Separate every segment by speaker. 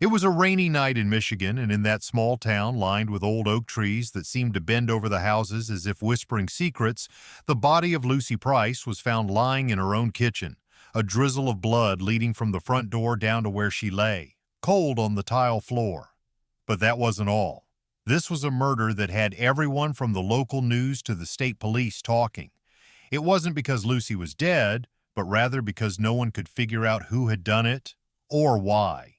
Speaker 1: It was a rainy night in Michigan, and in that small town lined with old oak trees that seemed to bend over the houses as if whispering secrets, the body of Lucy Price was found lying in her own kitchen, a drizzle of blood leading from the front door down to where she lay, cold on the tile floor. But that wasn't all. This was a murder that had everyone from the local news to the state police talking. It wasn't because Lucy was dead, but rather because no one could figure out who had done it or why.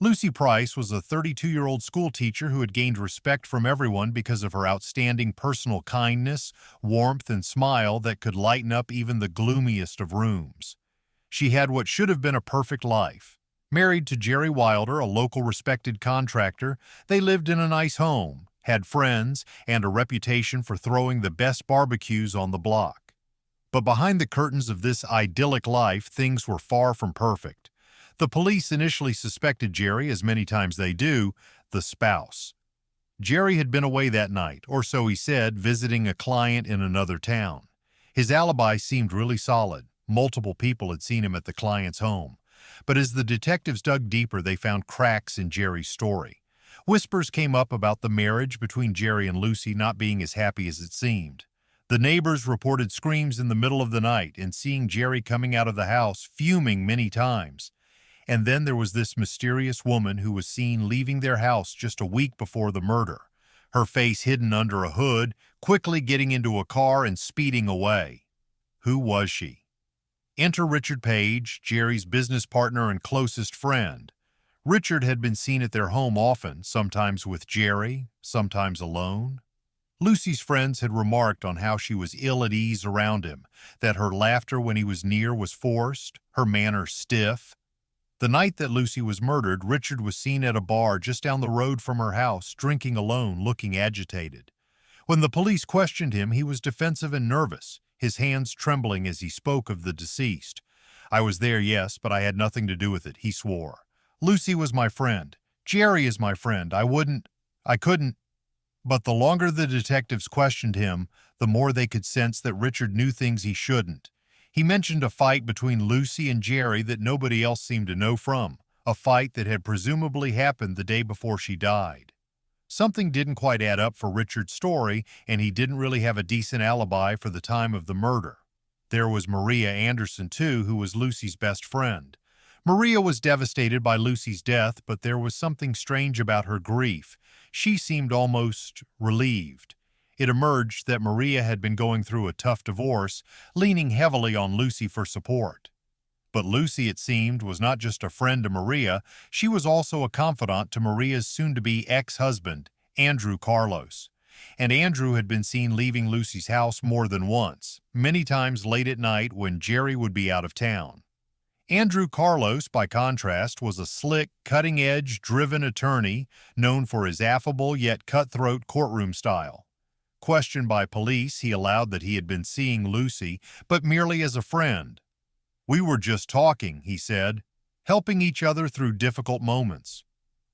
Speaker 1: Lucy Price was a 32-year-old schoolteacher who had gained respect from everyone because of her outstanding personal kindness, warmth, and smile that could lighten up even the gloomiest of rooms. She had what should have been a perfect life. Married to Jerry Wilder, a local respected contractor, they lived in a nice home, had friends, and a reputation for throwing the best barbecues on the block. But behind the curtains of this idyllic life, things were far from perfect. The police initially suspected Jerry, as many times they do, the spouse. Jerry had been away that night, or so he said, visiting a client in another town. His alibi seemed really solid. Multiple people had seen him at the client's home. But as the detectives dug deeper, they found cracks in Jerry's story. Whispers came up about the marriage between Jerry and Lucy not being as happy as it seemed. The neighbors reported screams in the middle of the night and seeing Jerry coming out of the house, fuming many times. And then there was this mysterious woman who was seen leaving their house just a week before the murder, her face hidden under a hood, quickly getting into a car and speeding away. Who was she? Enter Richard Page, Jerry's business partner and closest friend. Richard had been seen at their home often, sometimes with Jerry, sometimes alone. Lucy's friends had remarked on how she was ill at ease around him, that her laughter when he was near was forced, her manner stiff. The night that Lucy was murdered, Richard was seen at a bar just down the road from her house, drinking alone, looking agitated. When the police questioned him, he was defensive and nervous, his hands trembling as he spoke of the deceased. "I was there, yes, but I had nothing to do with it," he swore. "Lucy was my friend. Jerry is my friend. I couldn't." But the longer the detectives questioned him, the more they could sense that Richard knew things he shouldn't. He mentioned a fight between Lucy and Jerry that nobody else seemed to know from, a fight that had presumably happened the day before she died. Something didn't quite add up for Richard's story, and he didn't really have a decent alibi for the time of the murder. There was Maria Anderson, too, who was Lucy's best friend. Maria was devastated by Lucy's death, but there was something strange about her grief. She seemed almost relieved. It emerged that Maria had been going through a tough divorce, leaning heavily on Lucy for support. But Lucy, it seemed, was not just a friend to Maria, she was also a confidant to Maria's soon-to-be ex-husband, Andrew Carlos. And Andrew had been seen leaving Lucy's house more than once, many times late at night when Jerry would be out of town. Andrew Carlos, by contrast, was a slick, cutting-edge, driven attorney known for his affable yet cutthroat courtroom style. Questioned by police, he allowed that he had been seeing Lucy, but merely as a friend. "We were just talking," he said, "helping each other through difficult moments."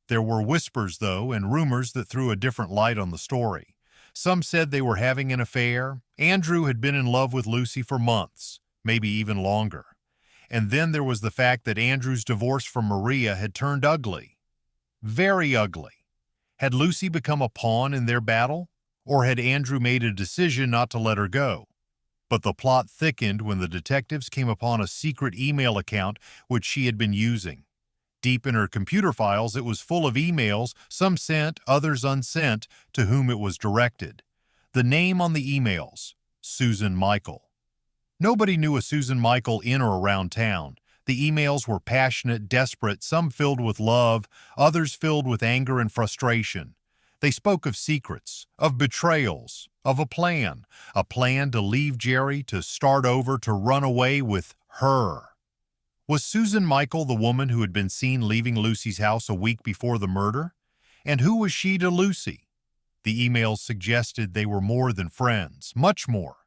Speaker 1: There were whispers, though, and rumors that threw a different light on the story. Some said they were having an affair. Andrew had been in love with Lucy for months, maybe even longer. And then there was the fact that Andrew's divorce from Maria had turned ugly. Very ugly. Had Lucy become a pawn in their battle? Or had Andrew made a decision not to let her go? But the plot thickened when the detectives came upon a secret email account which she had been using. Deep in her computer files, it was full of emails, some sent, others unsent, to whom it was directed. The name on the emails, Susan Michael. Nobody knew a Susan Michael in or around town. The emails were passionate, desperate, some filled with love, others filled with anger and frustration. They spoke of secrets, of betrayals, of a plan to leave Jerry, to start over, to run away with her. Was Susan Michael the woman who had been seen leaving Lucy's house a week before the murder? And who was she to Lucy? The emails suggested they were more than friends, much more.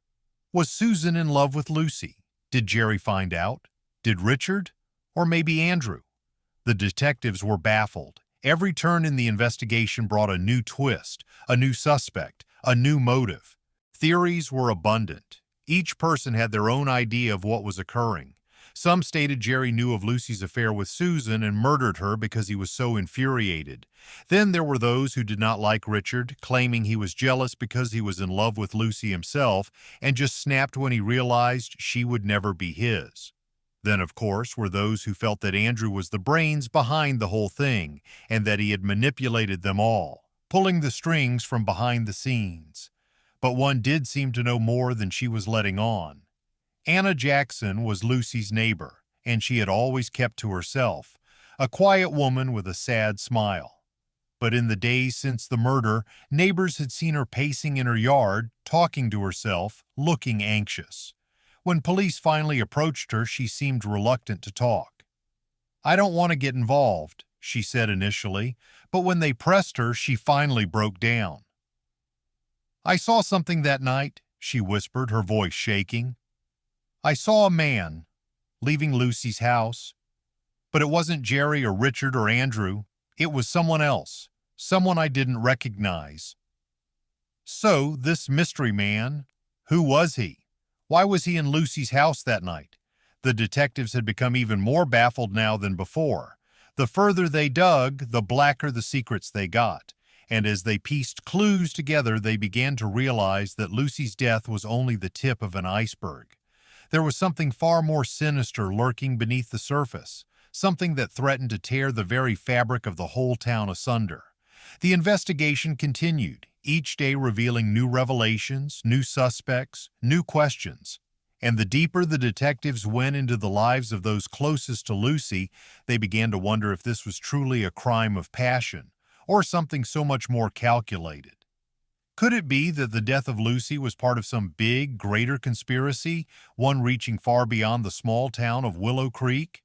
Speaker 1: Was Susan in love with Lucy? Did Jerry find out? Did Richard? Or maybe Andrew? The detectives were baffled. Every turn in the investigation brought a new twist, a new suspect, a new motive. Theories were abundant. Each person had their own idea of what was occurring. Some stated Jerry knew of Lucy's affair with Susan and murdered her because he was so infuriated. Then there were those who did not like Richard, claiming he was jealous because he was in love with Lucy himself and just snapped when he realized she would never be his. Then, of course, were those who felt that Andrew was the brains behind the whole thing and that he had manipulated them all, pulling the strings from behind the scenes. But one did seem to know more than she was letting on. Anna Jackson was Lucy's neighbor, and she had always kept to herself, a quiet woman with a sad smile. But in the days since the murder, neighbors had seen her pacing in her yard, talking to herself, looking anxious. When police finally approached her, she seemed reluctant to talk. "I don't want to get involved," she said initially, but when they pressed her, she finally broke down. "I saw something that night," she whispered, her voice shaking. "I saw a man leaving Lucy's house, but it wasn't Jerry or Richard or Andrew. It was someone else, someone I didn't recognize." So, this mystery man, who was he? Why was he in Lucy's house that night? The detectives had become even more baffled now than before. The further they dug, the blacker the secrets they got. And as they pieced clues together, they began to realize that Lucy's death was only the tip of an iceberg. There was something far more sinister lurking beneath the surface, something that threatened to tear the very fabric of the whole town asunder. The investigation continued, each day revealing new revelations, new suspects, new questions. And the deeper the detectives went into the lives of those closest to Lucy, they began to wonder if this was truly a crime of passion, or something so much more calculated. Could it be that the death of Lucy was part of some big, greater conspiracy, one reaching far beyond the small town of Willow Creek?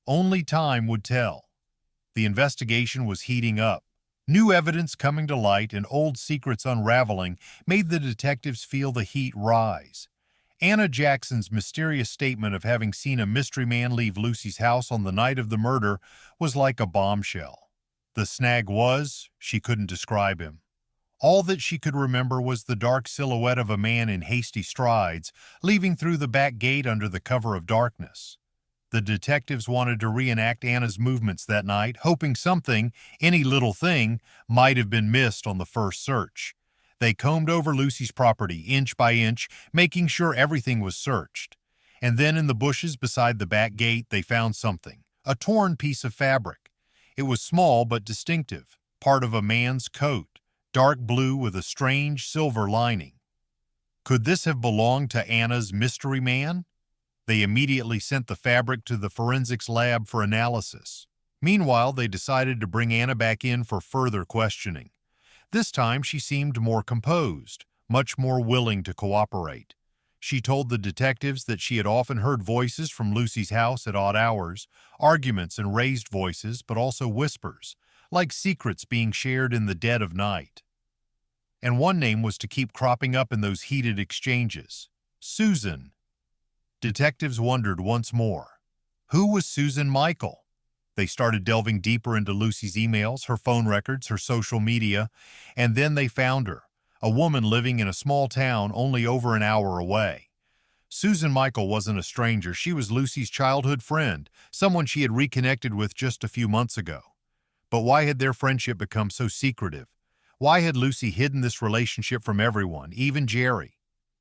Speaker 1: Only time would tell. The investigation was heating up. New evidence coming to light and old secrets unraveling made the detectives feel the heat rise. Anna Jackson's mysterious statement of having seen a mystery man leave Lucy's house on the night of the murder was like a bombshell. The snag was, she couldn't describe him. All that she could remember was the dark silhouette of a man in hasty strides, leaving through the back gate under the cover of darkness. The detectives wanted to reenact Anna's movements that night, hoping something, any little thing, might have been missed on the first search. They combed over Lucy's property, inch by inch, making sure everything was searched. And then in the bushes beside the back gate, they found something, a torn piece of fabric. It was small but distinctive, part of a man's coat, dark blue with a strange silver lining. Could this have belonged to Anna's mystery man? They immediately sent the fabric to the forensics lab for analysis. Meanwhile, they decided to bring Anna back in for further questioning. This time, she seemed more composed, much more willing to cooperate. She told the detectives that she had often heard voices from Lucy's house at odd hours, arguments and raised voices, but also whispers, like secrets being shared in the dead of night. And one name was to keep cropping up in those heated exchanges: Susan. Detectives wondered once more. Who was Susan Michael? They started delving deeper into Lucy's emails, her phone records, her social media, and then they found her, a woman living in a small town only over an hour away. Susan Michael wasn't a stranger. She was Lucy's childhood friend, someone she had reconnected with just a few months ago. But why had their friendship become so secretive? Why had Lucy hidden this relationship from everyone, even Jerry?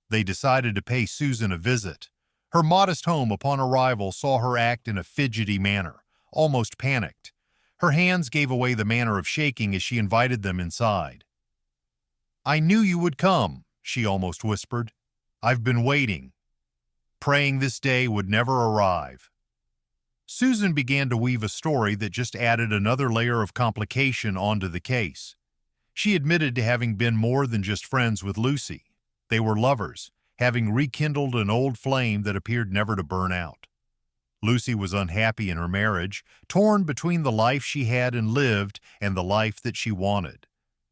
Speaker 1: They decided to pay Susan a visit. Her modest home upon arrival saw her act in a fidgety manner, almost panicked. Her hands gave away the manner of shaking as she invited them inside. "I knew you would come," she almost whispered. "I've been waiting, praying this day would never arrive." Susan began to weave a story that just added another layer of complication onto the case. She admitted to having been more than just friends with Lucy. They were lovers, having rekindled an old flame that appeared never to burn out. Lucy was unhappy in her marriage, torn between the life she had and lived and the life that she wanted.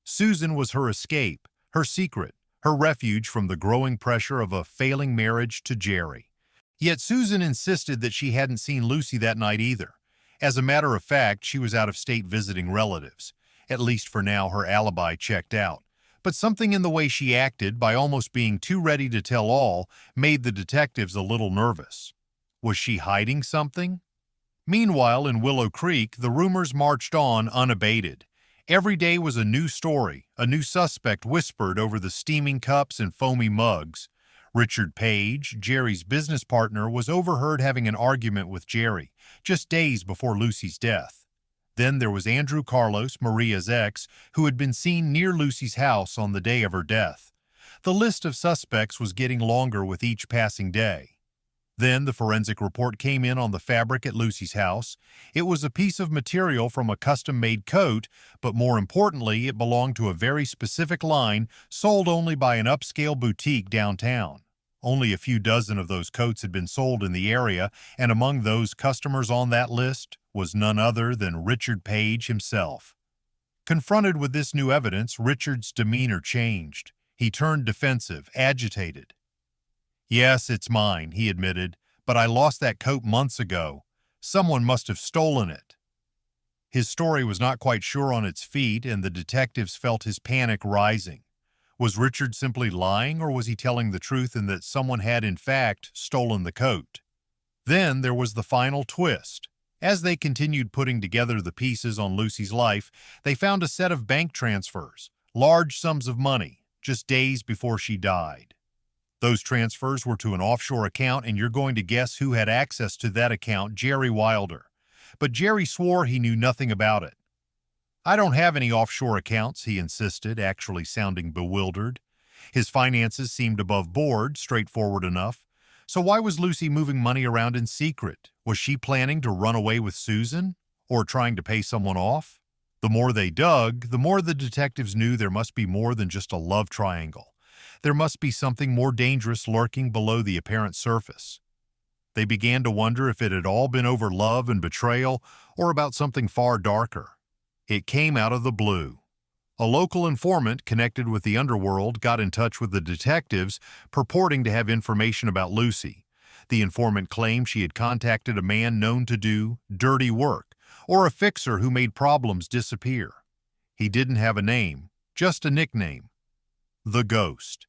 Speaker 1: Susan was her escape, her secret, her refuge from the growing pressure of a failing marriage to Jerry. Yet Susan insisted that she hadn't seen Lucy that night either. As a matter of fact, she was out of state visiting relatives. At least for now, her alibi checked out. But something in the way she acted, by almost being too ready to tell all, made the detectives a little nervous. Was she hiding something? Meanwhile, in Willow Creek, the rumors marched on unabated. Every day was a new story, a new suspect whispered over the steaming cups and foamy mugs. Richard Page, Jerry's business partner, was overheard having an argument with Jerry just days before Lucy's death. Then there was Andrew Carlos, Maria's ex, who had been seen near Lucy's house on the day of her death. The list of suspects was getting longer with each passing day. Then the forensic report came in on the fabric at Lucy's house. It was a piece of material from a custom-made coat, but more importantly, it belonged to a very specific line sold only by an upscale boutique downtown. Only a few dozen of those coats had been sold in the area, and among those customers on that list was none other than Richard Page himself. Confronted with this new evidence, Richard's demeanor changed. He turned defensive, agitated. "Yes, it's mine," he admitted, "but I lost that coat months ago. Someone must have stolen it." His story was not quite sure on its feet, and the detectives felt his panic rising. Was Richard simply lying, or was he telling the truth in that someone had, in fact, stolen the coat? Then there was the final twist. As they continued putting together the pieces on Lucy's life, they found a set of bank transfers, large sums of money, just days before she died. Those transfers were to an offshore account, and you're going to guess who had access to that account: Jerry Wilder. But Jerry swore he knew nothing about it. "I don't have any offshore accounts," he insisted, actually sounding bewildered. His finances seemed above board, straightforward enough. So why was Lucy moving money around in secret? Was she planning to run away with Susan? Or trying to pay someone off? The more they dug, the more the detectives knew there must be more than just a love triangle. There must be something more dangerous lurking below the apparent surface. They began to wonder if it had all been over love and betrayal, or about something far darker. It came out of the blue. A local informant connected with the underworld got in touch with the detectives, purporting to have information about Lucy. The informant claimed she had contacted a man known to do dirty work, or a fixer who made problems disappear. He didn't have a name, just a nickname: the Ghost.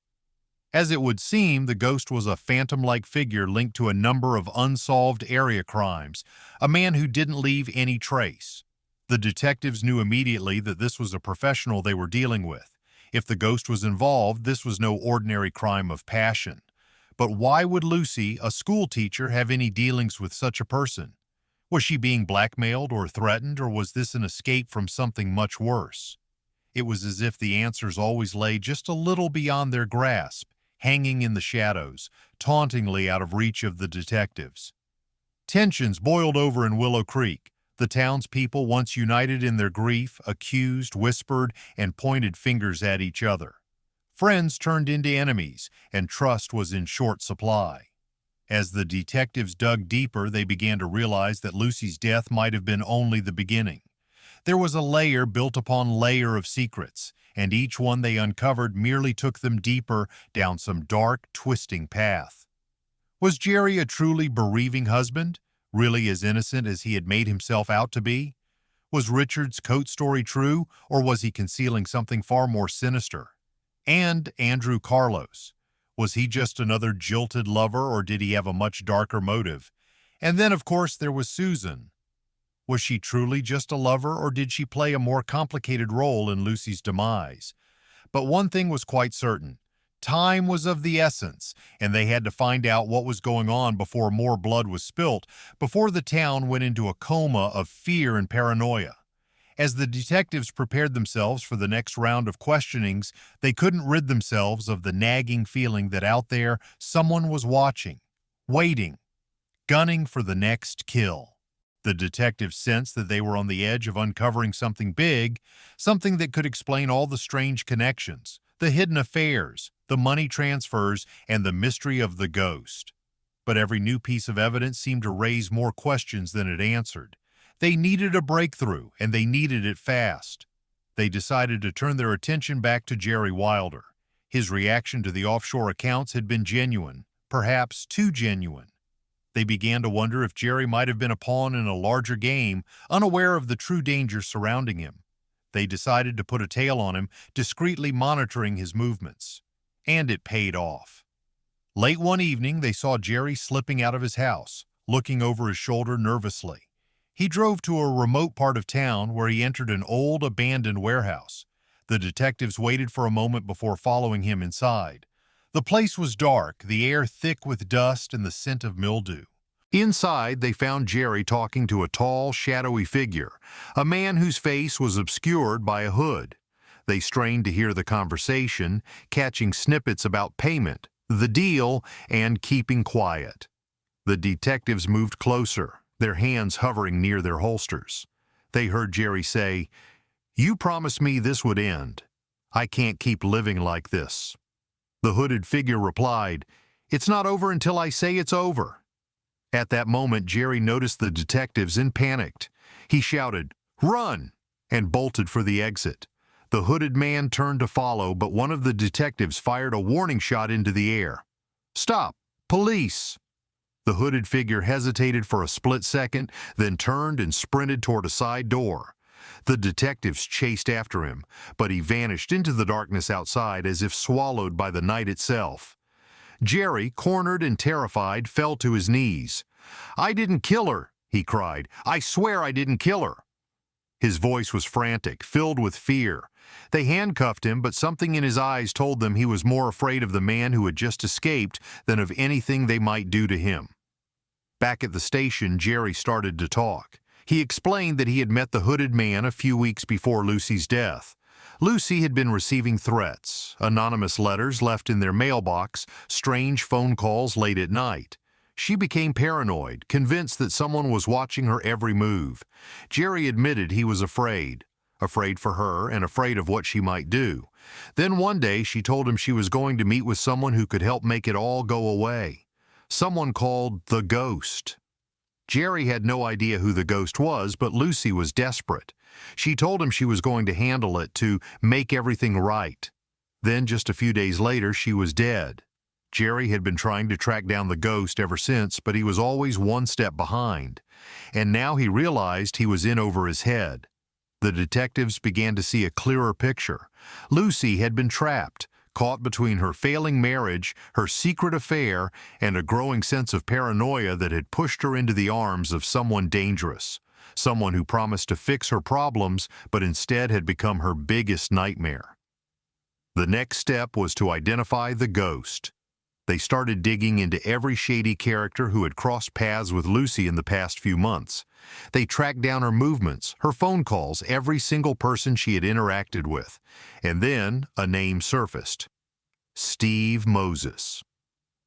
Speaker 1: As it would seem, the Ghost was a phantom-like figure linked to a number of unsolved area crimes, a man who didn't leave any trace. The detectives knew immediately that this was a professional they were dealing with. If the Ghost was involved, this was no ordinary crime of passion. But why would Lucy, a school teacher, have any dealings with such a person? Was she being blackmailed or threatened, or was this an escape from something much worse? It was as if the answers always lay just a little beyond their grasp, hanging in the shadows, tauntingly out of reach of the detectives. Tensions boiled over in Willow Creek. The townspeople, once united in their grief, accused, whispered, and pointed fingers at each other. Friends turned into enemies, and trust was in short supply. As the detectives dug deeper, they began to realize that Lucy's death might have been only the beginning. There was a layer built upon layer of secrets, and each one they uncovered merely took them deeper down some dark, twisting path. Was Jerry a truly bereaving husband, really as innocent as he had made himself out to be? Was Richard's coat story true, or was he concealing something far more sinister? And Andrew Carlos. Was he just another jilted lover, or did he have a much darker motive? And then, of course, there was Susan. Was she truly just a lover, or did she play a more complicated role in Lucy's demise? But one thing was quite certain. Time was of the essence, and they had to find out what was going on before more blood was spilt, before the town went into a coma of fear and paranoia. As the detectives prepared themselves for the next round of questionings, they couldn't rid themselves of the nagging feeling that out there someone was watching, waiting, gunning for the next kill. The detectives sensed that they were on the edge of uncovering something big, something that could explain all the strange connections, the hidden affairs, the money transfers, and the mystery of the Ghost. But every new piece of evidence seemed to raise more questions than it answered. They needed a breakthrough, and they needed it fast. They decided to turn their attention back to Jerry Wilder. His reaction to the offshore accounts had been genuine, perhaps too genuine. They began to wonder if Jerry might have been a pawn in a larger game, unaware of the true danger surrounding him. They decided to put a tail on him, discreetly monitoring his movements. And it paid off. Late one evening, they saw Jerry slipping out of his house, looking over his shoulder nervously. He drove to a remote part of town where he entered an old, abandoned warehouse. The detectives waited for a moment before following him inside. The place was dark, the air thick with dust and the scent of mildew. Inside, they found Jerry talking to a tall, shadowy figure, a man whose face was obscured by a hood. They strained to hear the conversation, catching snippets about payment, the deal, and keeping quiet. The detectives moved closer, their hands hovering near their holsters. They heard Jerry say, "You promised me this would end. I can't keep living like this." The hooded figure replied, "It's not over until I say it's over." At that moment, Jerry noticed the detectives and panicked. He shouted, "Run!" and bolted for the exit. The hooded man turned to follow, but one of the detectives fired a warning shot into the air. "Stop! Police!" The hooded figure hesitated for a split second, then turned and sprinted toward a side door. The detectives chased after him, but he vanished into the darkness outside as if swallowed by the night itself. Jerry, cornered and terrified, fell to his knees. "I didn't kill her," he cried. "I swear I didn't kill her." His voice was frantic, filled with fear. They handcuffed him, but something in his eyes told them he was more afraid of the man who had just escaped than of anything they might do to him. Back at the station, Jerry started to talk. He explained that he had met the hooded man a few weeks before Lucy's death. Lucy had been receiving threats, anonymous letters left in their mailbox, strange phone calls late at night. She became paranoid, convinced that someone was watching her every move. Jerry admitted he was afraid for her and afraid of what she might do. Then one day she told him she was going to meet with someone who could help make it all go away. Someone called the Ghost. Jerry had no idea who the ghost was, but Lucy was desperate. She told him she was going to handle it, to make everything right. Then, just a few days later, she was dead. Jerry had been trying to track down the ghost ever since, but he was always one step behind. And now he realized he was in over his head. The detectives began to see a clearer picture. Lucy had been trapped, caught between her failing marriage, her secret affair, and a growing sense of paranoia that had pushed her into the arms of someone dangerous, someone who promised to fix her problems but instead had become her biggest nightmare. The next step was to identify the ghost. They started digging into every shady character who had crossed paths with Lucy in the past few months. They tracked down her movements, her phone calls, every single person she had interacted with. And then a name surfaced. Steve Moses.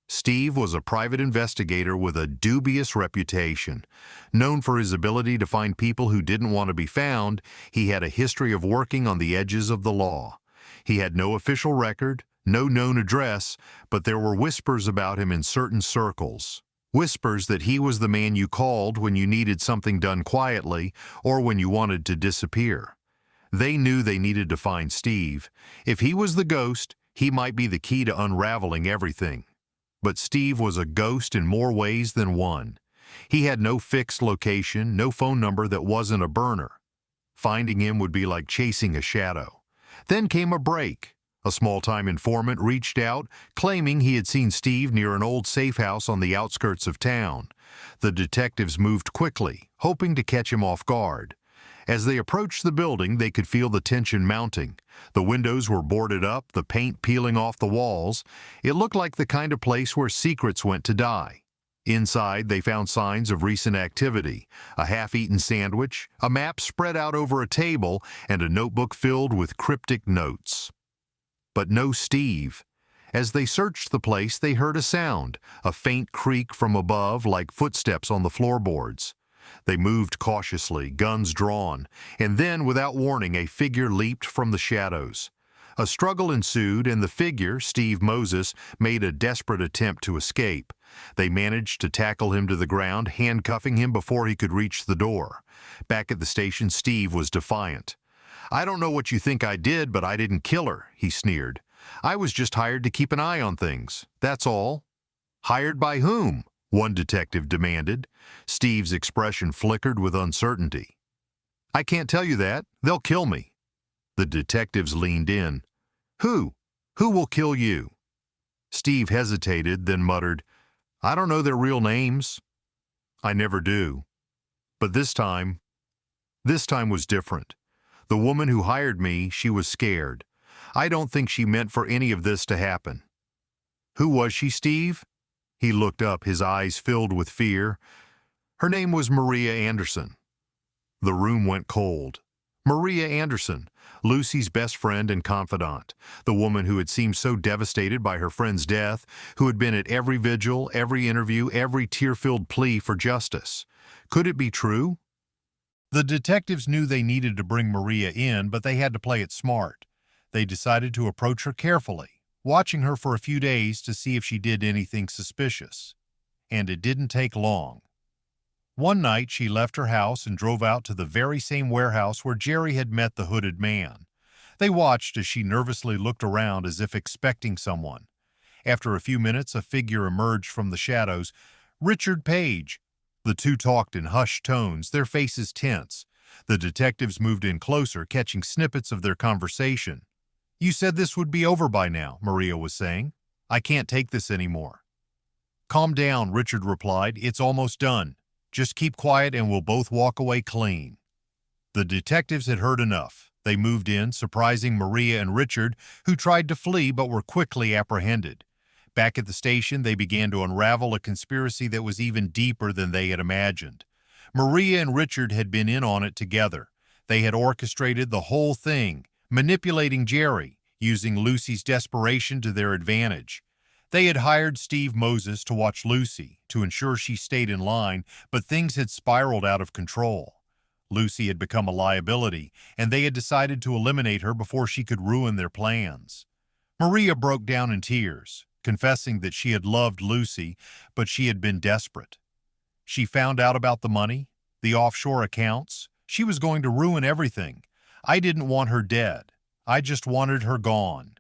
Speaker 1: Steve was a private investigator with a dubious reputation. Known for his ability to find people who didn't want to be found, he had a history of working on the edges of the law. He had no official record, no known address, but there were whispers about him in certain circles. Whispers that he was the man you called when you needed something done quietly or when you wanted to disappear. They knew they needed to find Steve. If he was the ghost, he might be the key to unraveling everything. But Steve was a ghost in more ways than one. He had no fixed location, no phone number that wasn't a burner. Finding him would be like chasing a shadow. Then came a break. A small-time informant reached out, claiming he had seen Steve near an old safe house on the outskirts of town. The detectives moved quickly, hoping to catch him off guard. As they approached the building, they could feel the tension mounting. The windows were boarded up, the paint peeling off the walls. It looked like the kind of place where secrets went to die. Inside, they found signs of recent activity, a half-eaten sandwich, a map spread out over a table, and a notebook filled with cryptic notes. But no Steve. As they searched the place, they heard a sound, a faint creak from above like footsteps on the floorboards. They moved cautiously, guns drawn, and then, without warning, a figure leaped from the shadows. A struggle ensued, and the figure, Steve Moses, made a desperate attempt to escape. They managed to tackle him to the ground, handcuffing him before he could reach the door. Back at the station, Steve was defiant. "I don't know what you think I did, but I didn't kill her," he sneered. "I was just hired to keep an eye on things. That's all." "Hired by whom?" one detective demanded. Steve's expression flickered with uncertainty. "I can't tell you that. They'll kill me." The detectives leaned in. "Who? Who will kill you?" Steve hesitated, then muttered, "I don't know their real names." I never do. But this time was different. The woman who hired me, she was scared. I don't think she meant for any of this to happen. Who was she, Steve? He looked up, his eyes filled with fear. Her name was Maria Anderson. The room went cold. Maria Anderson, Lucy's best friend and confidant, the woman who had seemed so devastated by her friend's death, who had been at every vigil, every interview, every tear-filled plea for justice. Could it be true? The detectives knew they needed to bring Maria in, but they had to play it smart. They decided to approach her carefully, watching her for a few days to see if she did anything suspicious. And it didn't take long. One night, she left her house and drove out to the very same warehouse where Jerry had met the hooded man. They watched as she nervously looked around as if expecting someone. After a few minutes, a figure emerged from the shadows. Richard Page. The two talked in hushed tones, their faces tense. The detectives moved in closer, catching snippets of their conversation. "You said this would be over by now," Maria was saying. "I can't take this anymore." "Calm down," Richard replied. "It's almost done. Just keep quiet and we'll both walk away clean." The detectives had heard enough. They moved in, surprising Maria and Richard, who tried to flee but were quickly apprehended. Back at the station, they began to unravel a conspiracy that was even deeper than they had imagined. Maria and Richard had been in on it together. They had orchestrated the whole thing, manipulating Jerry, using Lucy's desperation to their advantage. They had hired Steve Moses to watch Lucy, to ensure she stayed in line, but things had spiraled out of control. Lucy had become a liability, and they had decided to eliminate her before she could ruin their plans. Maria broke down in tears, confessing that she had loved Lucy, but she had been desperate. She found out about the money, the offshore accounts. She was going to ruin everything. I didn't want her dead. I just wanted her gone.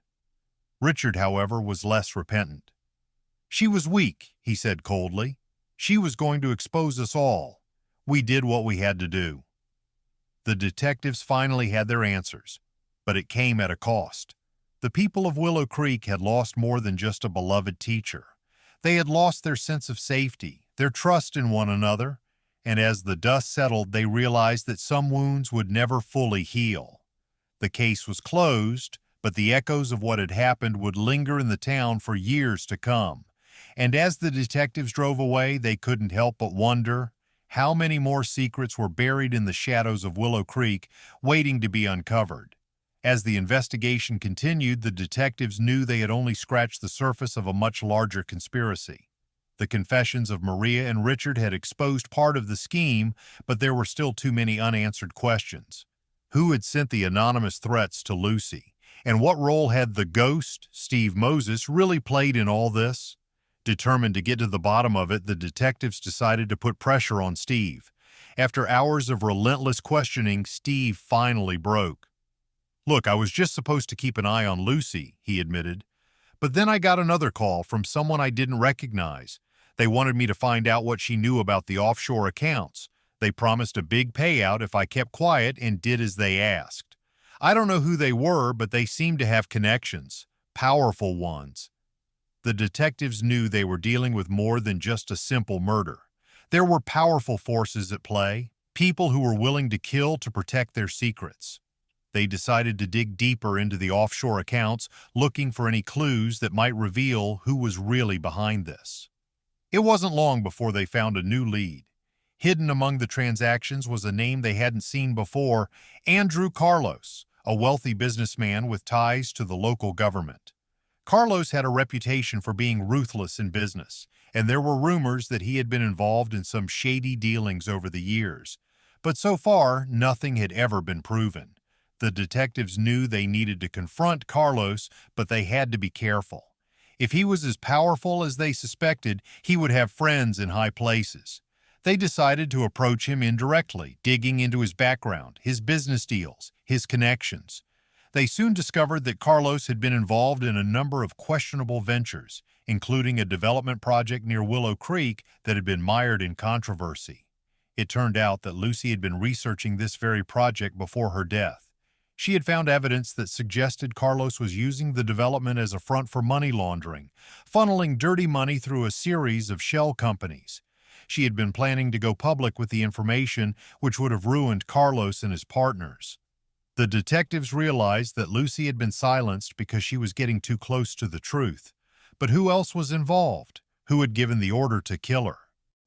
Speaker 1: Richard, however, was less repentant. "She was weak," he said coldly. "She was going to expose us all. We did what we had to do." The detectives finally had their answers, but it came at a cost. The people of Willow Creek had lost more than just a beloved teacher. They had lost their sense of safety, their trust in one another, and as the dust settled, they realized that some wounds would never fully heal. The case was closed, but the echoes of what had happened would linger in the town for years to come. And as the detectives drove away, they couldn't help but wonder how many more secrets were buried in the shadows of Willow Creek, waiting to be uncovered. As the investigation continued, the detectives knew they had only scratched the surface of a much larger conspiracy. The confessions of Maria and Richard had exposed part of the scheme, but there were still too many unanswered questions. Who had sent the anonymous threats to Lucy? And what role had the ghost, Steve Moses, really played in all this? Determined to get to the bottom of it, the detectives decided to put pressure on Steve. After hours of relentless questioning, Steve finally broke. "Look, I was just supposed to keep an eye on Lucy," he admitted. "But then I got another call from someone I didn't recognize. They wanted me to find out what she knew about the offshore accounts. They promised a big payout if I kept quiet and did as they asked. I don't know who they were, but they seemed to have connections, powerful ones." The detectives knew they were dealing with more than just a simple murder. There were powerful forces at play, people who were willing to kill to protect their secrets. They decided to dig deeper into the offshore accounts, looking for any clues that might reveal who was really behind this. It wasn't long before they found a new lead. Hidden among the transactions was a name they hadn't seen before: Andrew Carlos, a wealthy businessman with ties to the local government. Carlos had a reputation for being ruthless in business, and there were rumors that he had been involved in some shady dealings over the years. But so far, nothing had ever been proven. The detectives knew they needed to confront Carlos, but they had to be careful. If he was as powerful as they suspected, he would have friends in high places. They decided to approach him indirectly, digging into his background, his business deals, his connections. They soon discovered that Carlos had been involved in a number of questionable ventures, including a development project near Willow Creek that had been mired in controversy. It turned out that Lucy had been researching this very project before her death. She had found evidence that suggested Carlos was using the development as a front for money laundering, funneling dirty money through a series of shell companies. She had been planning to go public with the information, which would have ruined Carlos and his partners. The detectives realized that Lucy had been silenced because she was getting too close to the truth. But who else was involved? Who had given the order to kill her?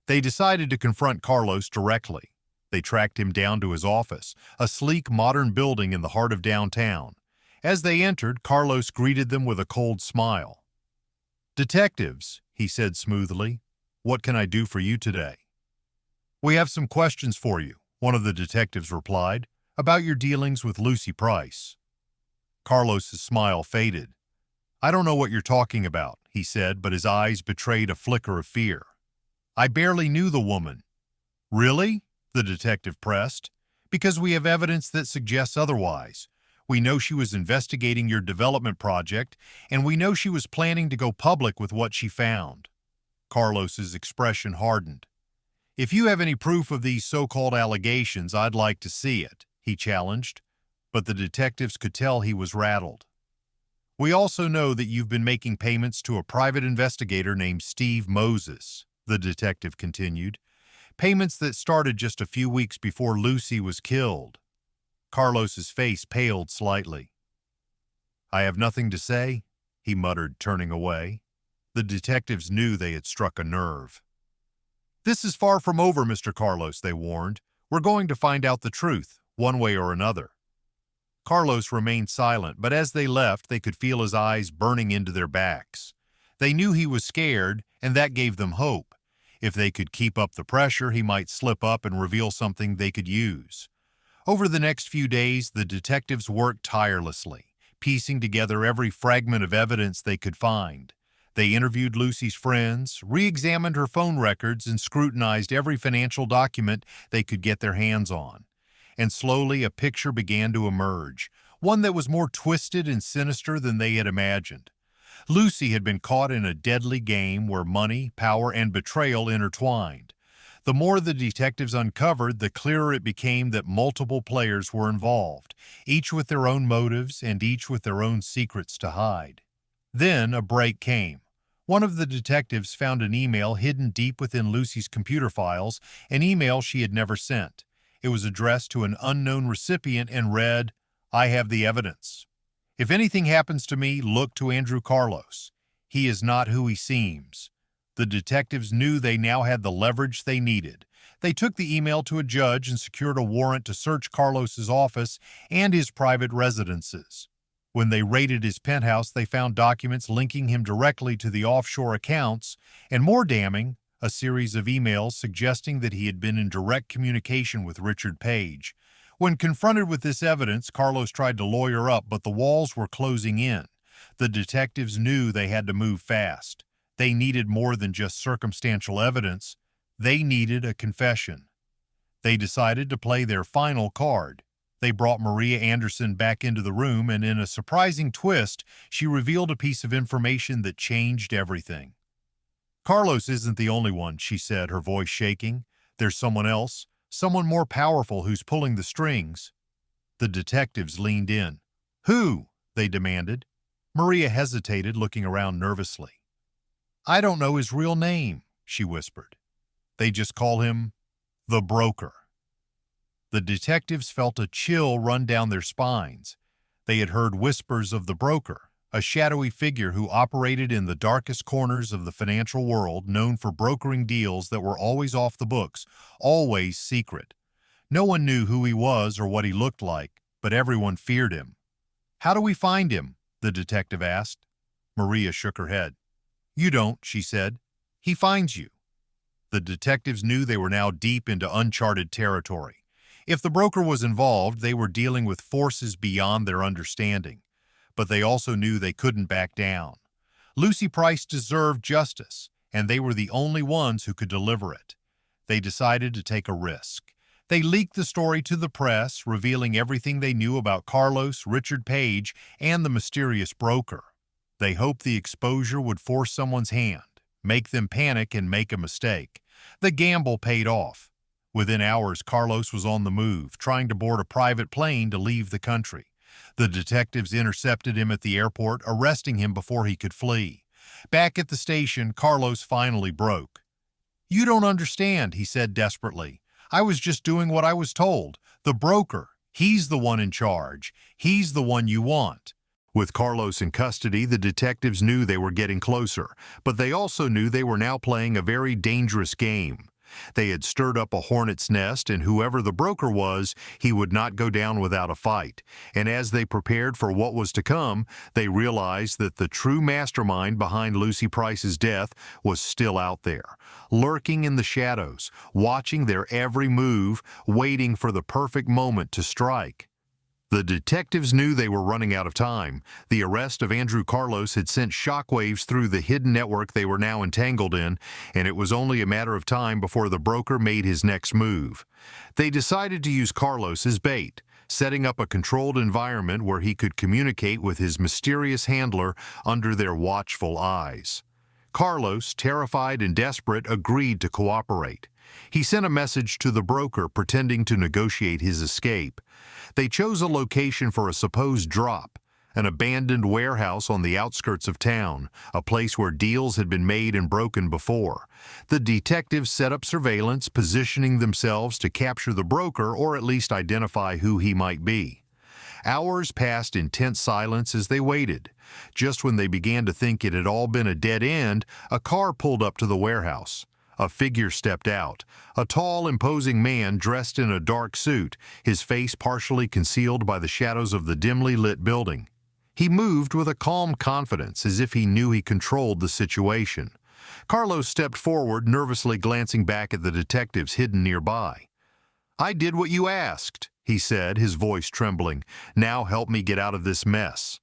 Speaker 1: They decided to confront Carlos directly. They tracked him down to his office, a sleek, modern building in the heart of downtown. As they entered, Carlos greeted them with a cold smile. "Detectives," he said smoothly, "what can I do for you today?" "We have some questions for you," one of the detectives replied, "about your dealings with Lucy Price." Carlos's smile faded. "I don't know what you're talking about," he said, but his eyes betrayed a flicker of fear. "I barely knew the woman." "Really?" the detective pressed. "Because we have evidence that suggests otherwise. We know she was investigating your development project, and we know she was planning to go public with what she found." Carlos's expression hardened. "If you have any proof of these so-called allegations, I'd like to see it," he challenged, but the detectives could tell he was rattled. "We also know that you've been making payments to a private investigator named Steve Moses," the detective continued. "Payments that started just a few weeks before Lucy was killed." Carlos's face paled slightly. "I have nothing to say," he muttered, turning away. The detectives knew they had struck a nerve. "This is far from over, Mr. Carlos," they warned. "We're going to find out the truth, one way or another." Carlos remained silent, but as they left, they could feel his eyes burning into their backs. They knew he was scared, and that gave them hope. If they could keep up the pressure, he might slip up and reveal something they could use. Over the next few days, the detectives worked tirelessly, piecing together every fragment of evidence they could find. They interviewed Lucy's friends, re-examined her phone records, and scrutinized every financial document they could get their hands on. And slowly a picture began to emerge, one that was more twisted and sinister than they had imagined. Lucy had been caught in a deadly game where money, power, and betrayal intertwined. The more the detectives uncovered, the clearer it became that multiple players were involved, each with their own motives and each with their own secrets to hide. Then a break came. One of the detectives found an email hidden deep within Lucy's computer files, an email she had never sent. It was addressed to an unknown recipient and read, "I have the evidence. If anything happens to me, look to Andrew Carlos. He is not who he seems." The detectives knew they now had the leverage they needed. They took the email to a judge and secured a warrant to search Carlos's office and his private residences. When they raided his penthouse, they found documents linking him directly to the offshore accounts, and more damning, a series of emails suggesting that he had been in direct communication with Richard Page. When confronted with this evidence, Carlos tried to lawyer up, but the walls were closing in. The detectives knew they had to move fast. They needed more than just circumstantial evidence. They needed a confession. They decided to play their final card. They brought Maria Anderson back into the room, and in a surprising twist, she revealed a piece of information that changed everything. "Carlos isn't the only one," she said, her voice shaking. "There's someone else, someone more powerful who's pulling the strings." The detectives leaned in. "Who?" they demanded. Maria hesitated, looking around nervously. "I don't know his real name," she whispered. "They just call him the broker." The detectives felt a chill run down their spines. They had heard whispers of the broker, a shadowy figure who operated in the darkest corners of the financial world, known for brokering deals that were always off the books, always secret. No one knew who he was or what he looked like, but everyone feared him. "How do we find him?" the detective asked. Maria shook her head. "You don't," she said. "He finds you." The detectives knew they were now deep into uncharted territory. If the broker was involved, they were dealing with forces beyond their understanding. But they also knew they couldn't back down. Lucy Price deserved justice, and they were the only ones who could deliver it. They decided to take a risk. They leaked the story to the press, revealing everything they knew about Carlos, Richard Page, and the mysterious broker. They hoped the exposure would force someone's hand, make them panic and make a mistake. The gamble paid off. Within hours, Carlos was on the move, trying to board a private plane to leave the country. The detectives intercepted him at the airport, arresting him before he could flee. Back at the station, Carlos finally broke. "You don't understand," he said desperately. "I was just doing what I was told. The broker, he's the one in charge. He's the one you want." With Carlos in custody, the detectives knew they were getting closer, but they also knew they were now playing a very dangerous game. They had stirred up a hornet's nest, and whoever the broker was, he would not go down without a fight. And as they prepared for what was to come, they realized that the true mastermind behind Lucy Price's death was still out there, lurking in the shadows, watching their every move, waiting for the perfect moment to strike. The detectives knew they were running out of time. The arrest of Andrew Carlos had sent shockwaves through the hidden network they were now entangled in, and it was only a matter of time before the broker made his next move. They decided to use Carlos as bait, setting up a controlled environment where he could communicate with his mysterious handler under their watchful eyes. Carlos, terrified and desperate, agreed to cooperate. He sent a message to the broker pretending to negotiate his escape. They chose a location for a supposed drop, an abandoned warehouse on the outskirts of town, a place where deals had been made and broken before. The detectives set up surveillance, positioning themselves to capture the broker or at least identify who he might be. Hours passed in tense silence as they waited. Just when they began to think it had all been a dead end, a car pulled up to the warehouse. A figure stepped out, a tall, imposing man dressed in a dark suit, his face partially concealed by the shadows of the dimly lit building. He moved with a calm confidence, as if he knew he controlled the situation. Carlos stepped forward, nervously glancing back at the detectives hidden nearby. "I did what you asked," he said, his voice trembling. "Now help me get out of this mess."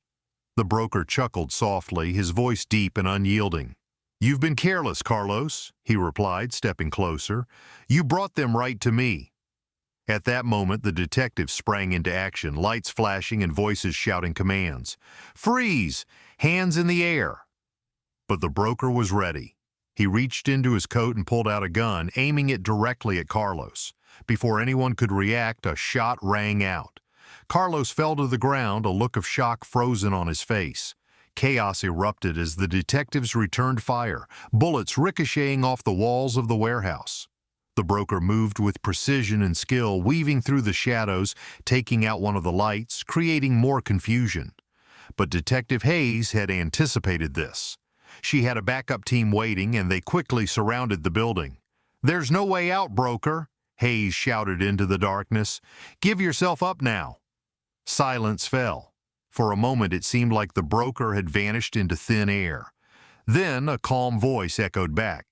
Speaker 1: The broker chuckled softly, his voice deep and unyielding. "You've been careless, Carlos," he replied, stepping closer. "You brought them right to me." At that moment, the detectives sprang into action, lights flashing and voices shouting commands. "Freeze! Hands in the air!" But the broker was ready. He reached into his coat and pulled out a gun, aiming it directly at Carlos. Before anyone could react, a shot rang out. Carlos fell to the ground, a look of shock frozen on his face. Chaos erupted as the detectives returned fire, bullets ricocheting off the walls of the warehouse. The broker moved with precision and skill, weaving through the shadows, taking out one of the lights, creating more confusion. But Detective Hayes had anticipated this. She had a backup team waiting, and they quickly surrounded the building. "There's no way out, broker," Hayes shouted into the darkness. "Give yourself up now." Silence fell. For a moment it seemed like the broker had vanished into thin air. Then a calm voice echoed back.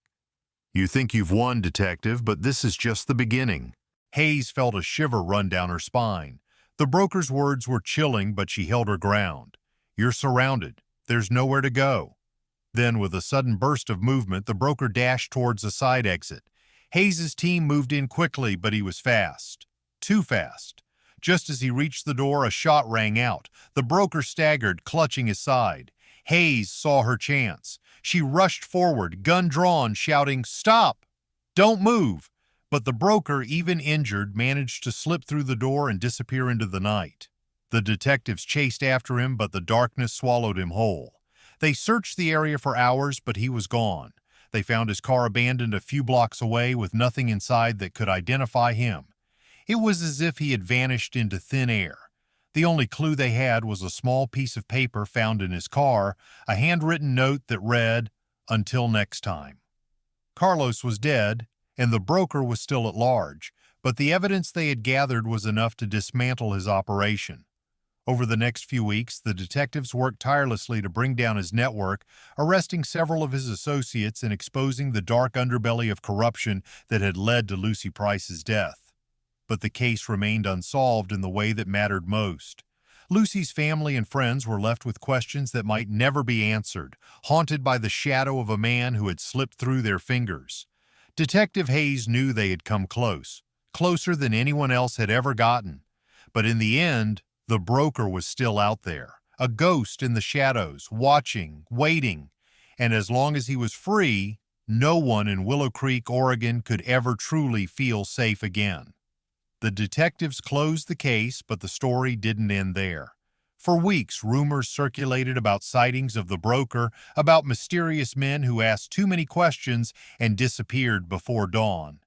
Speaker 1: "You think you've won, detective, but this is just the beginning." Hayes felt a shiver run down her spine. The broker's words were chilling, but she held her ground. "You're surrounded. There's nowhere to go." Then, with a sudden burst of movement, the broker dashed towards a side exit. Hayes's team moved in quickly, but he was fast. Too fast. Just as he reached the door, a shot rang out. The broker staggered, clutching his side. Hayes saw her chance. She rushed forward, gun drawn, shouting, "Stop! Don't move!" But the broker, even injured, managed to slip through the door and disappear into the night. The detectives chased after him, but the darkness swallowed him whole. They searched the area for hours, but he was gone. They found his car abandoned a few blocks away with nothing inside that could identify him. It was as if he had vanished into thin air. The only clue they had was a small piece of paper found in his car, a handwritten note that read, "Until next time." Carlos was dead, and the broker was still at large, but the evidence they had gathered was enough to dismantle his operation. Over the next few weeks, the detectives worked tirelessly to bring down his network, arresting several of his associates and exposing the dark underbelly of corruption that had led to Lucy Price's death. But the case remained unsolved in the way that mattered most. Lucy's family and friends were left with questions that might never be answered, haunted by the shadow of a man who had slipped through their fingers. Detective Hayes knew they had come close, closer than anyone else had ever gotten. But in the end, the broker was still out there, a ghost in the shadows, watching, waiting, and as long as he was free, no one in Willow Creek, Oregon could ever truly feel safe again. The detectives closed the case, but the story didn't end there. For weeks, rumors circulated about sightings of the broker, about mysterious men who asked too many questions and disappeared before dawn.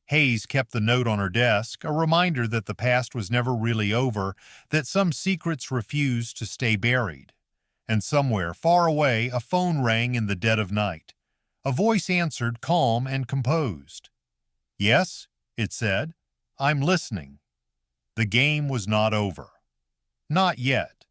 Speaker 1: Hayes kept the note on her desk, a reminder that the past was never really over, that some secrets refused to stay buried. And somewhere, far away, a phone rang in the dead of night. A voice answered, calm and composed. "Yes," it said, "I'm listening." The game was not over. Not yet.